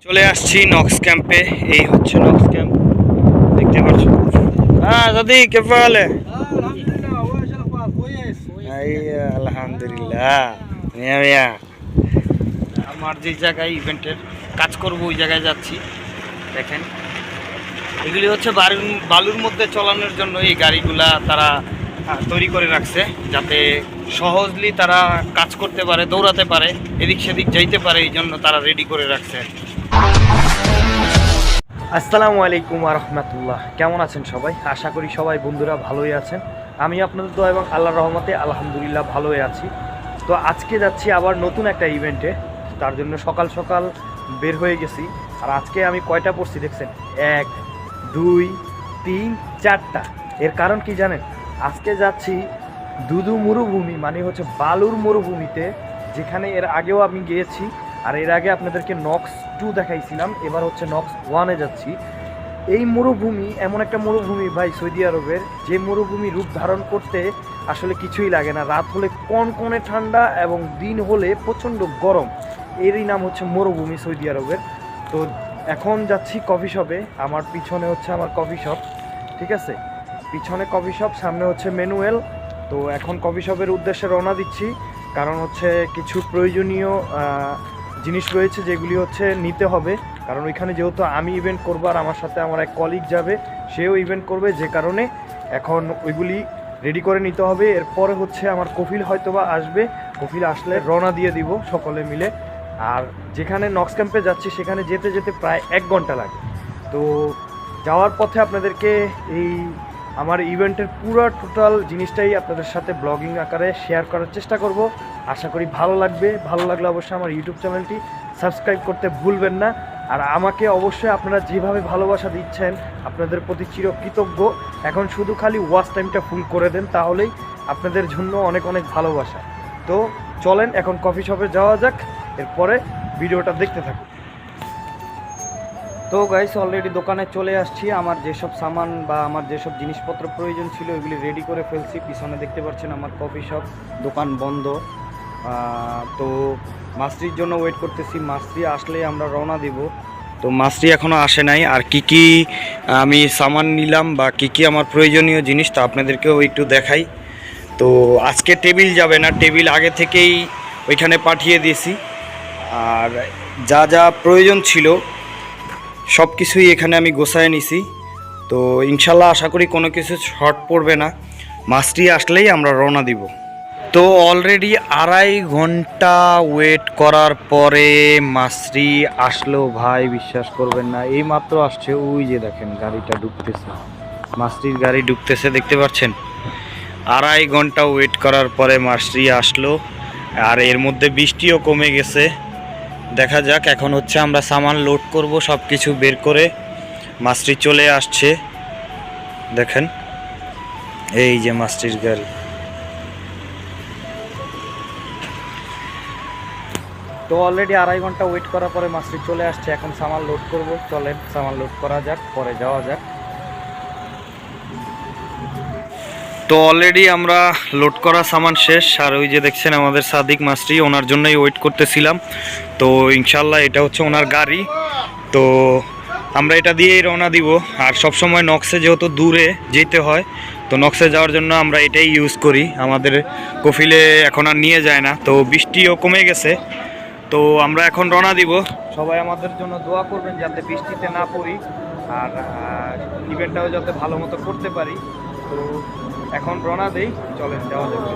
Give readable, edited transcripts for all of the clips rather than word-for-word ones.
চলে আসছি নক্স ক্যাম্পে। এই হচ্ছে নক্স ক্যাম্প, দেখতে পাচ্ছ। দাদি কে পালে আলহামদুলিল্লাহ। মিয়া মিয়া আমার যে জায়গায় ইভেন্টের কাজ করব ওই জায়গায় যাচ্ছি। দেখেন, এগুলি হচ্ছে বালুর মধ্যে চলানোর জন্য এই গাড়িগুলা তারা তৈরি করে রাখছে, যাতে সহজলি তারা কাজ করতে পারে, দৌড়াতে পারে, এদিক সেদিক যাইতে পারে, এই জন্য তারা রেডি করে রাখছে। আসসালামু আলাইকুম ওয়া রাহমাতুল্লাহ। কেমন আছেন সবাই? আশা করি সবাই বন্ধুরা ভালোই আছেন। আমি আপনাদের দোয়া এবং আল্লাহর রহমতে আলহামদুলিল্লাহ ভালোই আছি। তো আজকে যাচ্ছি আবার নতুন একটা ইভেন্টে, তার জন্য সকাল সকাল বের হয়ে গেছি। আর আজকে আমি কয়টা পড়ছি দেখছেন? 1 2 3 4টা। এর কারণ কি জানেন? আজকে যাচ্ছি দুদু মরুভূমি, মানে হচ্ছে বালুর মরুভূমিতে, যেখানে এর আগেও আমি গিয়েছি। আর এর আগে আপনাদেরকে নক্স 2 দেখাইছিলাম, এবার হচ্ছে নক্স 1-এ যাচ্ছি। এই মরুভূমি এমন একটা মরুভূমি ভাই, সৌদি আরবের, যে মরুভূমি রূপ ধারণ করতে আসলে কিছুই লাগে না। রাত হলে কনকনে ঠান্ডা এবং দিন হলে প্রচণ্ড গরম। এরই নাম হচ্ছে মরুভূমি সৌদি আরবের। তো এখন যাচ্ছি কফি শপে। আমার পিছনে হচ্ছে আমার কফি শপ, ঠিক আছে? পিছনে কফি শপ, সামনে হচ্ছে ম্যানুয়াল। তো এখন কফি শপের উদ্দেশ্যে রওনা দিচ্ছি, কারণ হচ্ছে কিছু প্রয়োজনীয় জিনিস রয়েছে যেগুলি হচ্ছে নিতে হবে। কারণ ওইখানে যেহেতু আমি ইভেন্ট করবো আর আমার সাথে আমার এক কলিগ যাবে, সেও ইভেন্ট করবে, যে কারণে এখন ওইগুলি রেডি করে নিতে হবে। এরপরে হচ্ছে আমার কফিল হয়তোবা আসবে, কফিল আসলে রওনা দিয়ে দিব সকলে মিলে। আর যেখানে নক্স ক্যাম্পে যাচ্ছি সেখানে যেতে যেতে প্রায় 1 ঘন্টা লাগে। তো যাওয়ার পথে আপনাদেরকে এই আমার ইভেন্টের পুরো টোটাল জিনিসটাই আপনাদের সাথে ব্লগিং আকারে শেয়ার করার চেষ্টা করব। আশা করি ভালো লাগবে। ভালো লাগলে অবশ্যই আমার ইউটিউব চ্যানেলটি সাবস্ক্রাইব করতে ভুলবেন না। আর আমাকে অবশ্যই আপনারা যেভাবে ভালোবাসা দিচ্ছেন, আপনাদের প্রতি চিরকৃতজ্ঞ। এখন শুধু খালি ওয়াচ টাইমটা ফুল করে দেন, তাহলেই আপনাদের জন্য অনেক অনেক ভালোবাসা। তো চলেন এখন কফি শপে যাওয়া যাক, এরপরে ভিডিওটা দেখতে থাকুন। তো গাইস, অলরেডি দোকানে চলে আসছি। আমার যেসব সামান বা আমার যেসব জিনিসপত্র প্রয়োজন ছিল ওইগুলি রেডি করে ফেলছি। পিছনে দেখতে পাচ্ছেন আমার কফি শপ, দোকান বন্ধ। তো মাস্ত্রির জন্য ওয়েট করতেছি, মাস্ত্রি আসলে আমরা রওনা দিব। তো মাস্ত্রি এখনও আসে নাই। আর কি কি আমি সামান নিলাম বা কি কি আমার প্রয়োজনীয় জিনিস, তা আপনাদেরকেও একটু দেখাই। তো আজকে টেবিল যাবে না, টেবিল আগে থেকেই ওইখানে পাঠিয়ে দিয়েছি। আর যা যা প্রয়োজন ছিল সব কিছুই এখানে আমি গোছায় নিছি। তো ইনশাল্লাহ আশা করি কোনো কিছু শর্ট পড়বে না। মাছটি আসলেই আমরা রওনা দিব। তো অলরেডি 2.5 ঘন্টা ওয়েট করার পরে মাছটি আসলো ভাই, বিশ্বাস করবেন না। এই মাত্র আসছে, ওই যে দেখেন গাড়িটা ঢুকতেছে, মাছটির গাড়ি ঢুকতেছে, দেখতে পাচ্ছেন? 2.5 ঘন্টা ওয়েট করার পরে মাছটি আসলো। আর এর মধ্যে বৃষ্টিও কমে গেছে। দেখা যাক, এখন হচ্ছে আমরা সামান লোড করব, সব কিছু বের করে। মাছটি চলে আসছে, দেখেন, এই যে মাছটির গাড়ি। তো অলরেডি 2.5 ঘন্টা ওয়েট করার পরে মাছটি চলে আসছে। এখন সামান লোড করব, চলেন সামান লোড করা যাক, পরে যাওয়া যাক। তো অলরেডি আমরা লোড করা সামান শেষ। আর ওই যে দেখছেন আমাদের সাদিক মাস্টার, ওনার জন্যই ওয়েট করতেছিলাম। তো ইনশাল্লাহ এটা হচ্ছে ওনার গাড়ি। তো আমরা এটা দিয়েই রওনা দিব। আর সব সময় নক্সে যেহেতু দূরে যেতে হয়, তো নক্সে যাওয়ার জন্য আমরা এটাই ইউজ করি। আমাদের কফিলে এখন আর নিয়ে যায় না। তো বৃষ্টিও কমে গেছে, তো আমরা এখন রওনা দিব। সবাই আমাদের জন্য দোয়া করবেন যাতে বৃষ্টিতে না পড়ি, আর ইভেন্টটাও যাতে ভালো মতো করতে পারি। তো এখন রওনা দেই, চলেন যাওয়া যাবে।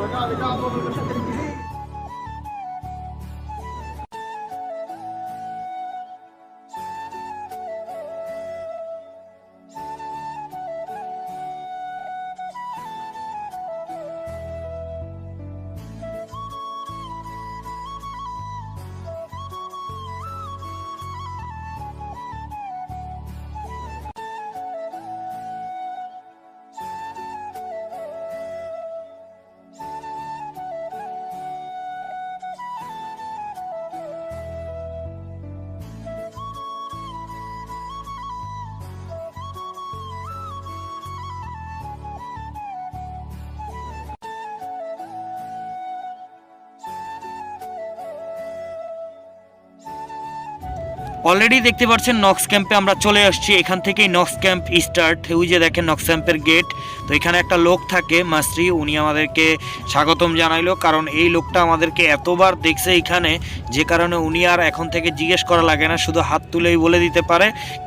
অলরেডি দেখতে পাচ্ছেন নক্স ক্যাম্পে আমরা চলে আসছি। এখান থেকেই নক্স ক্যাম্প স্টার্ট। ওই যে দেখেন নক্স ক্যাম্পের গেট। তো এখানে একটা লোক থাকে মাস্ত্রি, উনি আমাদেরকে স্বাগতম জানাইলো, কারণ এই লোকটা আমাদেরকে এতবার দেখছে এখানে, যে কারণে উনি আর এখন থেকে জিজ্ঞেস করা লাগে না, শুধু হাত তুলেই বলে দিতে পারে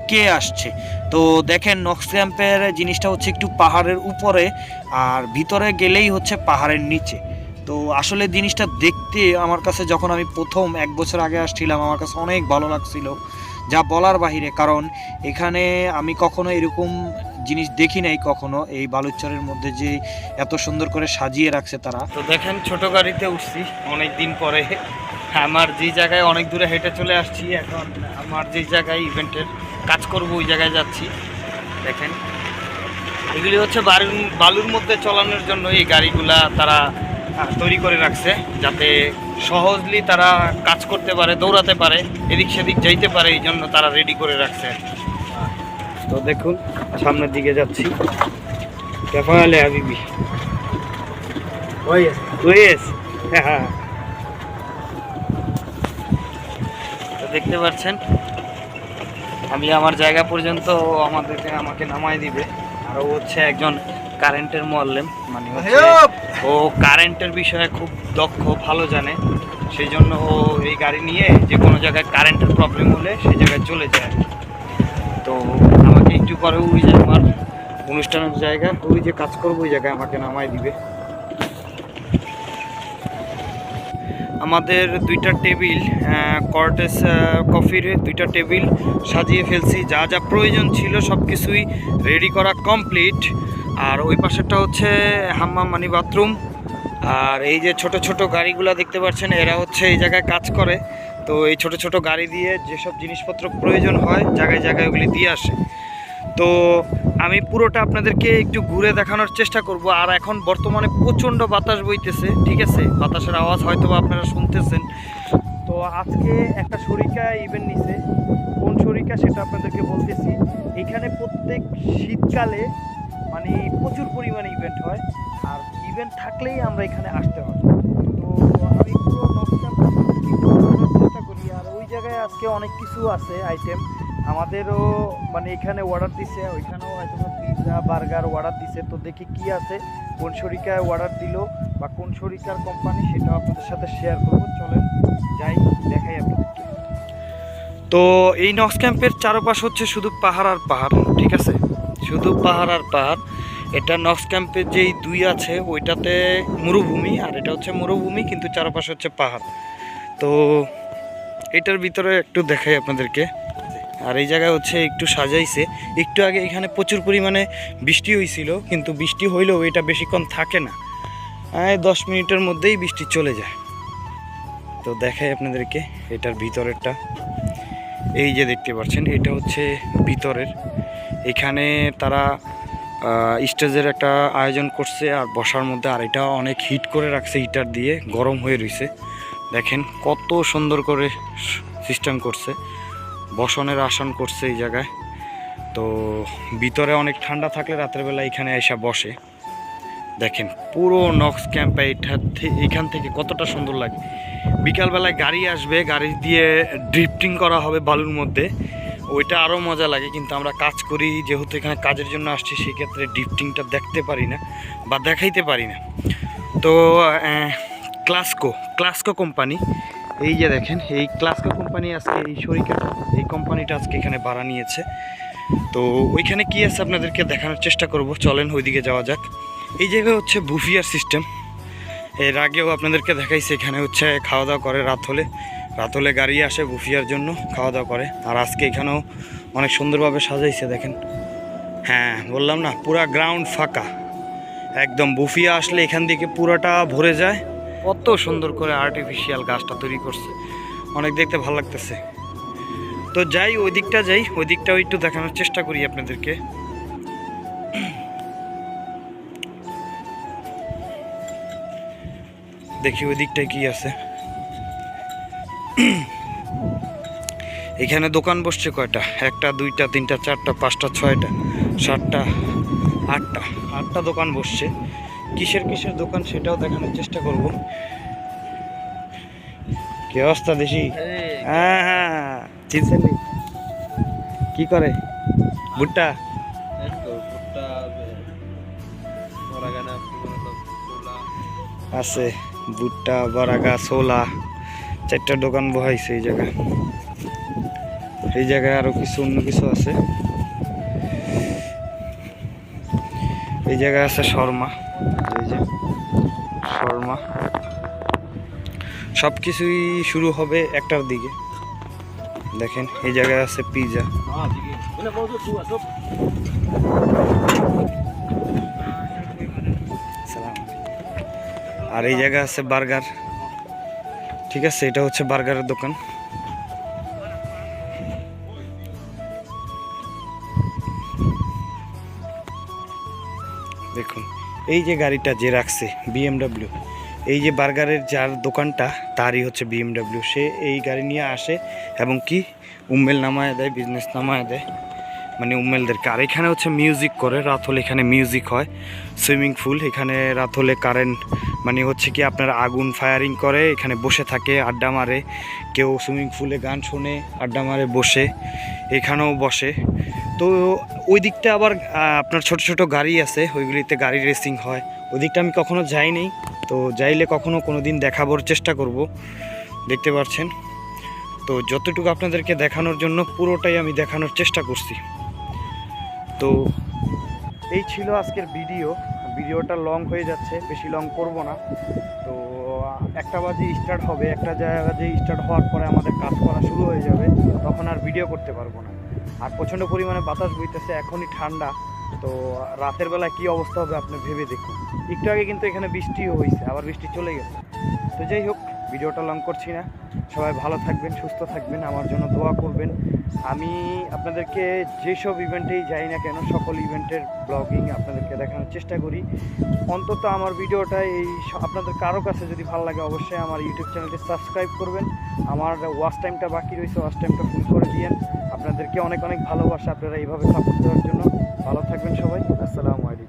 কে আসছে। তো দেখেন নক্স ক্যাম্পের জিনিসটা হচ্ছে একটু পাহাড়ের উপরে, আর ভিতরে গেলেই হচ্ছে পাহাড়ের নিচে। তো আসলে জিনিসটা দেখতে আমার কাছে, যখন আমি প্রথম 1 বছর আগে আসছিলাম, আমার কাছে অনেক ভালো লাগছিল, যা বলার বাহিরে। কারণ এখানে আমি কখনো এরকম জিনিস দেখি নাই কখনো, এই বালুচরের মধ্যে যে এত সুন্দর করে সাজিয়ে রাখছে তারা। তো দেখেন ছোট গাড়িতে উঠছি অনেক দিন পরে। আমার যে জায়গায় অনেক দূরে হেঁটে চলে আসছি, এখন আমার যে জায়গায় ইভেন্টের কাজ করব ওই জায়গায় যাচ্ছি। দেখেন এগুলি হচ্ছে বালুর মধ্যে চালানোর জন্য এই গাড়িগুলা তারা তৈরি করে রাখছে, যাতে সহজলি তারা কাজ করতে পারে, দৌড়াতে পারে, এদিক সেদিক যাইতে পারে, এই জন্য তারা রেডি করে রাখছে। তো দেখুন সামনের দিকে যাচ্ছি। কেফালে হাবিবি ওয়েস। হ্যাঁ, দেখতে পাচ্ছেন আমি আমার জায়গা পর্যন্ত আমাকে নামাই দিবে। আর ও হচ্ছে একজন কারেন্টের মোয়াল্লেম, মানে ও কারেন্টের বিষয়ে খুব দক্ষ, ভালো জানে, সেই জন্য ও এই গাড়ি নিয়ে যে কোনো জায়গায় কারেন্টের প্রবলেম হলে সেই জায়গায় চলে যায়। তো আমাকে একটু পরে ওই যে আমার অনুষ্ঠানের জায়গা, ওই যে কাজ করবো ওই জায়গায় আমাকে নামাই দিবে। আমাদের 2টা টেবিল, কর্টেস কফির 2টা টেবিল সাজিয়ে ফেলছি, যা যা প্রয়োজন ছিল সব কিছুই রেডি করা কমপ্লিট। আর ওই পাশেরটা হচ্ছে হাম্মাম, মানে বাথরুম। আর এই যে ছোট ছোট গাড়িগুলো দেখতে পাচ্ছেন, এরা হচ্ছে এই জায়গায় কাজ করে। তো এই ছোট ছোট গাড়ি দিয়ে যেসব জিনিসপত্র প্রয়োজন হয় জায়গায় জায়গায় ওগুলি দিয়ে আসে। তো আমি পুরোটা আপনাদেরকে একটু ঘুরে দেখানোর চেষ্টা করব। আর এখন বর্তমানে প্রচণ্ড বাতাস বইতেছে, ঠিক আছে, বাতাসের আওয়াজ হয়তো আপনারা শুনতেছেন। তো আজকে একটা শরিকা ইভেন্ট নিছে, কোন শরিকা সেটা আপনাদেরকে বলতেছি। এখানে প্রত্যেক শীতকালে মানে প্রচুর পরিমাণে ইভেন্ট হয়, আর ইভেন্ট থাকলেই আমরা এখানে আসতে হয়। তো আমি পুরো চেষ্টা করি। আর ওই জায়গায় আজকে অনেক কিছু আছে আইটেম, আমাদেরও মানে এখানে অর্ডার দিছে, ওইখানেও হয়তো পিৎজা বার্গার অর্ডার দিছে। তো দেখি কি আছে, কোন শরিকায় অর্ডার দিল বা কোন শরিকার কোম্পানি, সেটাও আপনাদের সাথে শেয়ার করবো। চলেন যাই, দেখাই আপনাদেরকে। তো এই নক্স ক্যাম্পের চারপাশ হচ্ছে শুধু পাহাড় আর পাহাড়, ঠিক আছে, শুধু পাহাড় আর পাহাড়। এটা নক্স ক্যাম্পের যেই 2 আছে ওইটাতে মরুভূমি, আর এটা হচ্ছে মরুভূমি কিন্তু চারপাশে হচ্ছে পাহাড়। তো এটার ভিতরে একটু দেখাই আপনাদেরকে। আর এই জায়গায় হচ্ছে একটু সাজাইছে। একটু আগে এখানে প্রচুর পরিমাণে বৃষ্টি হয়েছিল, কিন্তু বৃষ্টি হইলেও এটা বেশিক্ষণ থাকে না, 10 মিনিটের মধ্যেই বৃষ্টি চলে যায়। তো দেখাই আপনাদেরকে এটার ভিতরেরটা। এই যে দেখতে পাচ্ছেন, এটা হচ্ছে ভিতরের। এখানে তারা স্টেজের একটা আয়োজন করছে আর বসার মধ্যে, আর এটা অনেক হিট করে রাখছে, হিটার দিয়ে গরম হয়ে রয়েছে। দেখেন কত সুন্দর করে সিস্টেম করছে, বসনের আসন করছে এই জায়গায়। তো ভিতরে অনেক ঠান্ডা থাকলে রাতের বেলা এখানে এসে বসে। দেখেন পুরো নক্স ক্যাম্পে এখান থেকে কতটা সুন্দর লাগে। বিকালবেলায় গাড়ি আসবে, গাড়ি দিয়ে ড্রিফটিং করা হবে বালুর মধ্যে, ওইটা আরও মজা লাগে। কিন্তু আমরা কাজ করি যেহেতু, এখানে কাজের জন্য আসছি, সেক্ষেত্রে ড্রিফটিংটা দেখতে পারি না বা দেখাইতে পারি না। তো ক্লাসকো কোম্পানি, এই যে দেখেন এই ক্লাসকো কোম্পানি আজকে এই শরিকাটা, এই কোম্পানিটা আজকে এখানে ভাড়া নিয়েছে। তো ওইখানে কি আছে আপনাদেরকে দেখানোর চেষ্টা করব। চলেন ওইদিকে যাওয়া যাক। এই জায়গায় হচ্ছে বুফিয়ার সিস্টেম, এর আগেও আপনাদেরকে দেখাইছে। এখানে হচ্ছে খাওয়া দাওয়া করে রাত হলে গাড়ি আসে বুফিয়ার জন্য, খাওয়া দাওয়া করে। আর আজকে এখানেও অনেক সুন্দরভাবে সাজাইছে দেখেন। হ্যাঁ বললাম না, পুরা গ্রাউন্ড ফাঁকা একদম। বুফিয়া আসলে এখান থেকে পুরাটা ভরে যায়। কত সুন্দর করে আর্টিফিশিয়াল গাছটা তৈরি করছে, অনেক দেখতে ভালো লাগতেছে। তো যাই ওই দিকটাও একটু দেখানোর চেষ্টা করি আপনাদেরকে। দেখি ওই দিকটায় কি আছে। এখানে দোকান বসছে কয়টা, 1টা 2টা 3টা 4টা 5টা 6টা 7টা 8টা দোকান বসছে। কিসের দোকান সেটাও দেখানোর চেষ্টা করব। কি অবস্থা দেশি? হ্যাঁ চিনছেন? কি করে ভুট্টা এই তো ভুট্টা বরাগানা ছোলা আছে, ভুট্টা বরাগা ছোলা, 4টা দোকান বহাইছে এই জায়গায়। এই জায়গায় আরো কিছু অন্য কিছু আছে। এই জায়গায় আছে শর্মা, এই যে শর্মা। সব কিছুই শুরু হবে 1টার দিকে। দেখেন এই জায়গায় আছে পিজা, আর এই জায়গায় আছে বার্গার। ঠিক আছে, এটা হচ্ছে বার্গারের দোকান। দেখুন এই যে গাড়িটা যে রাখছে BMW, এই যে বার্গারের যার দোকানটা তারই হচ্ছে BMW। সে এই গাড়ি নিয়ে আসে এবং কি উম্মেল নামায় দেয়, বিজনেস নামায় দেয়, মানে উম্মেলদেরকে। আর এখানে হচ্ছে মিউজিক করে, রাত হলে এখানে মিউজিক হয়। সুইমিং পুল, এখানে রাত হলে কারেন্ট মানে হচ্ছে কি আপনার আগুন ফায়ারিং করে, এখানে বসে থাকে আড্ডা মারে। কেউ সুইমিং পুলে গান শোনে, আড্ডা মারে বসে, এখানেও বসে। তো ওই দিকটা আবার আপনার ছোট ছোট গাড়ি আছে, ওইগুলিতে গাড়ি রেসিং হয়। ওই দিকটা আমি কখনো যাইনি, তো যাইলে কোনো দিন দেখাবার চেষ্টা করব। দেখতে পাচ্ছেন, তো যতটুকু আপনাদেরকে দেখানোর জন্য পুরোটাই আমি দেখানোর চেষ্টা করছি। তো এই ছিল আজকের ভিডিওটা লং হয়ে যাচ্ছে, বেশি লং করব না। তো 1টা বাজে স্টার্ট হবে, 1টা বাজে স্টার্ট হওয়ার পরে আমাদের কাজ করা শুরু হয়ে যাবে, তখন আর ভিডিও করতে পারবো না। আর প্রচণ্ড পরিমাণে বাতাস বইতেছে, এখনই ঠান্ডা। তো রাতের বেলা কি অবস্থা হবে আপনি ভেবে দেখুন। একটু আগে কিন্তু এখানে বৃষ্টিও হয়েছে, আবার বৃষ্টি চলে গেছে। তো যাই হোক, ভিডিওটা লং করছি না। সবাই ভালো থাকবেন, সুস্থ থাকবেন, আমার জন্য দোয়া করবেন। আমি আপনাদেরকে যেসব ইভেন্টেই যাই না কেন, সকল ইভেন্টের ব্লগিং আপনাদেরকে দেখানোর চেষ্টা করি। অন্তত আমার ভিডিওটা আপনাদের কারো কাছে যদি ভালো লাগে, অবশ্যই আমার ইউটিউব চ্যানেলটি সাবস্ক্রাইব করবেন। আমার ওয়াচ টাইমটা বাকি রয়েছে, ওয়াচ টাইমটা ফুল করে দিয়েন। আপনাদেরকে অনেক অনেক ভালোবাসা, আপনারা এইভাবে সাপোর্ট দেওয়ার জন্য। ভালো থাকবেন সবাই, আসসালামু আলাইকুম।